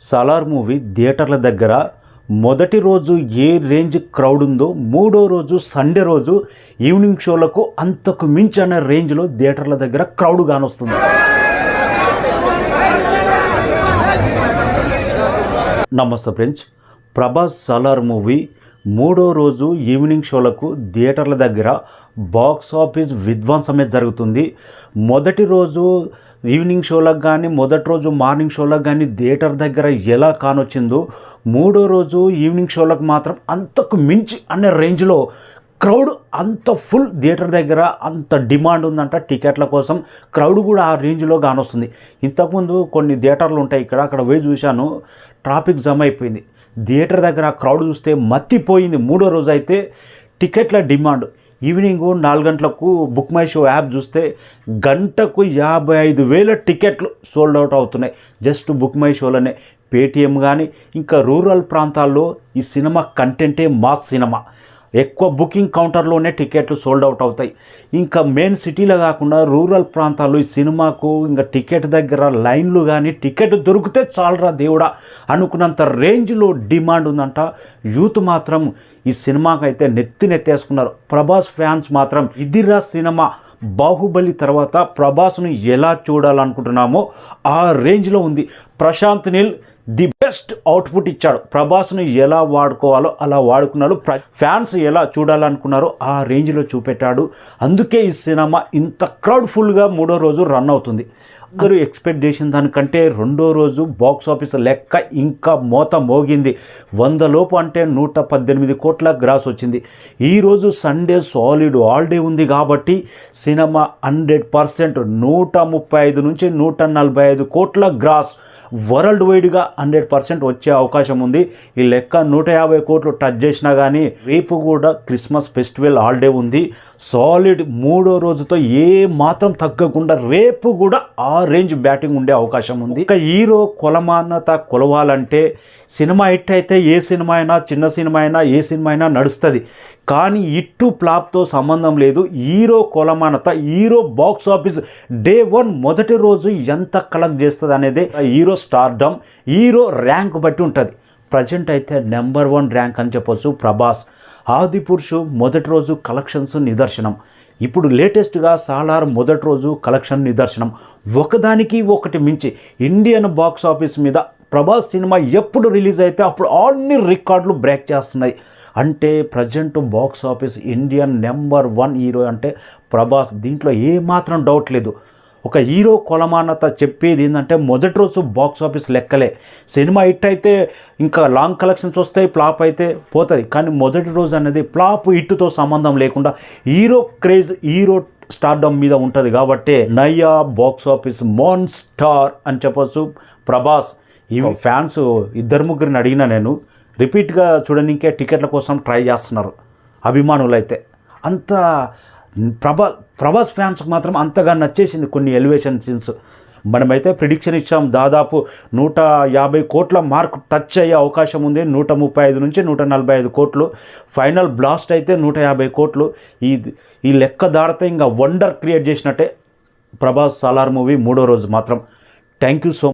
Salaar movie థియేటర్ల దగ్గర మొదటి రోజు ఏ రేంజ్ క్రౌడ్ ఉందో మూడో రోజు సండే రోజు ఈవినింగ్ షోలకు అంతకు మించి అనే రేంజ్లో థియేటర్ల దగ్గర క్రౌడ్ కానొస్తుంది. నమస్తే ఫ్రెండ్స్, ప్రభాస్ సలార్ మూవీ మూడో రోజు ఈవినింగ్ షోలకు థియేటర్ల దగ్గర బాక్స్ ఆఫీస్ విధ్వంసమే జరుగుతుంది. మొదటి రోజు ఈవినింగ్ షోలకు కానీ మొదటి రోజు మార్నింగ్ షోలకు కానీ థియేటర్ దగ్గర ఎలా కానొచ్చిందో మూడో రోజు ఈవినింగ్ షోలకు మాత్రం అంతకు మించి అనే రేంజ్లో క్రౌడ్ అంత ఫుల్ థియేటర్ దగ్గర అంత డిమాండ్ ఉందంట. టికెట్ల కోసం క్రౌడ్ కూడా ఆ రేంజ్లో కానొస్తుంది. ఇంతకుముందు కొన్ని థియేటర్లు ఉంటాయి ఇక్కడ, అక్కడ పోయి చూశాను, ట్రాఫిక్ జమ అయిపోయింది. థియేటర్ దగ్గర క్రౌడ్ చూస్తే మత్తిపోయింది. మూడో రోజు అయితే టికెట్ల డిమాండ్ ఈవినింగ్ 4 గంటలకు బుక్ మై షో యాప్ చూస్తే గంటకు 55,000 టికెట్లు సోల్డ్ అవుట్ అవుతున్నాయి జస్ట్ బుక్ మై షోలోనే. పేటీఎం కానీ ఇంకా రూరల్ ప్రాంతాల్లో ఈ సినిమా కంటెంటే మాస్ సినిమా, ఎక్కువ బుకింగ్ కౌంటర్లోనే టికెట్లు సోల్డ్ అవుట్ అవుతాయి. ఇంకా మెయిన్ సిటీలో కాకుండా రూరల్ ప్రాంతాల్లో ఈ సినిమాకు ఇంకా టికెట్ దగ్గర లైన్లు కానీ టికెట్ దొరికితే చాలరా దేవుడా అనుకున్నంత రేంజ్లో డిమాండ్ ఉందంట. యూత్ మాత్రం ఈ సినిమాకి అయితే నెత్తేసుకున్నారు. ప్రభాస్ ఫ్యాన్స్ మాత్రం ఇదిరా సినిమా, బాహుబలి తర్వాత ప్రభాస్ను ఎలా చూడాలనుకుంటున్నామో ఆ రేంజ్లో ఉంది. Prashanth Neel the best output ఇచ్చాడు. ప్రభాస్ను ఎలా వాడుకోవాలో అలా వాడుకున్నాడు. ఫ్యాన్స్ ఎలా చూడాలనుకున్నారో ఆ రేంజ్లో చూపెట్టాడు. అందుకే ఈ సినిమా ఇంత క్రౌడ్ఫుల్గా మూడో రోజు రన్ అవుతుంది. అందరూ ఎక్స్పెక్ట్ చేసిన దానికంటే రెండో రోజు బాక్స్ ఆఫీస్ లెక్క ఇంకా మోత మోగింది. 100 లోపు అంటే 118 కోట్ల గ్రాస్ వచ్చింది. ఈరోజు సండే సాలిడ్ హాలిడే ఉంది కాబట్టి సినిమా 100% 135 నుంచి 145 కోట్ల గ్రాస్ వరల్డ్ వైడ్గా 100% వచ్చే అవకాశం ఉంది. ఈ లెక్క 150 కోట్లు టచ్ చేసినా కానీ రేపు కూడా క్రిస్మస్ ఫెస్టివల్ హాలిడే ఉంది. సాలిడ్ మూడో రోజుతో ఏ మాత్రం తగ్గకుండా రేపు కూడా ఆ రేంజ్ బ్యాటింగ్ ఉండే అవకాశం ఉంది. ఇక హీరో కొలమానత కొలవాలంటే సినిమా హిట్ అయితే ఏ సినిమా అయినా, చిన్న సినిమా అయినా, ఏ సినిమా అయినా నడుస్తుంది. కానీ ఇట్టు ఫ్లాప్తో సంబంధం లేదు. హీరో కొలమానత, హీరో బాక్స్ ఆఫీస్ డే 1 మొదటి రోజు ఎంత కలెక్ట్ చేస్తుంది అనేది హీరో స్టార్డమ్, హీరో ర్యాంక్ బట్టి ఉంటుంది. ప్రజెంట్ అయితే నెంబర్ 1 ర్యాంక్ అని చెప్పొచ్చు ప్రభాస్. ఆదిపురుషు మొదటి రోజు కలెక్షన్స్ నిదర్శనం. ఇప్పుడు లేటెస్ట్గా సాలార్ మొదటి రోజు కలెక్షన్ నిదర్శనం. ఒకదానికి ఒకటి మించి ఇండియన్ బాక్స్ ఆఫీస్ మీద ప్రభాస్ సినిమా ఎప్పుడు రిలీజ్ అయితే అప్పుడు అన్ని రికార్డులు బ్రేక్ చేస్తున్నాయి. అంటే present box office Indian number 1 hero అంటే ప్రభాస్. దీంట్లో ఏమాత్రం డౌట్ లేదు. ఒక హీరో కొలమానత చెప్పేది ఏంటంటే మొదటి రోజు బాక్స్ ఆఫీస్ లెక్కలే. సినిమా హిట్ అయితే ఇంకా లాంగ్ కలెక్షన్స్ వస్తాయి, ఫ్లాప్ అయితే పోతుంది. కానీ మొదటి రోజు అనేది ఫ్లాప్ హిట్తో సంబంధం లేకుండా హీరో క్రేజ్, హీరో స్టార్డమ్ మీద ఉంటుంది. కాబట్టి నయ్యా బాక్స్ ఆఫీస్ మాన్స్టార్ అని చెప్పొచ్చు ప్రభాస్. ఈ ఫ్యాన్స్ 2-3 అడిగినా నేను రిపీట్గా చూడడానికే టికెట్ల కోసం ట్రై చేస్తున్నారు అభిమానులు. అయితే అంత ప్రభాస్ ఫ్యాన్స్కి మాత్రం అంతగా నచ్చేసింది కొన్ని ఎలివేషన్ సీన్స్. మనమైతే ప్రిడిక్షన్ ఇచ్చాం, దాదాపు 150 కోట్ల మార్క్ టచ్ అయ్యే అవకాశం ఉంది. 135 నుంచి 145 కోట్లు. ఫైనల్ బ్లాస్ట్ అయితే 150 కోట్లు. ఈ లెక్క దాడితే ఇంకా వండర్ క్రియేట్ చేసినట్టే ప్రభాస్ సలార్ మూవీ మూడో రోజు మాత్రం. Thank you so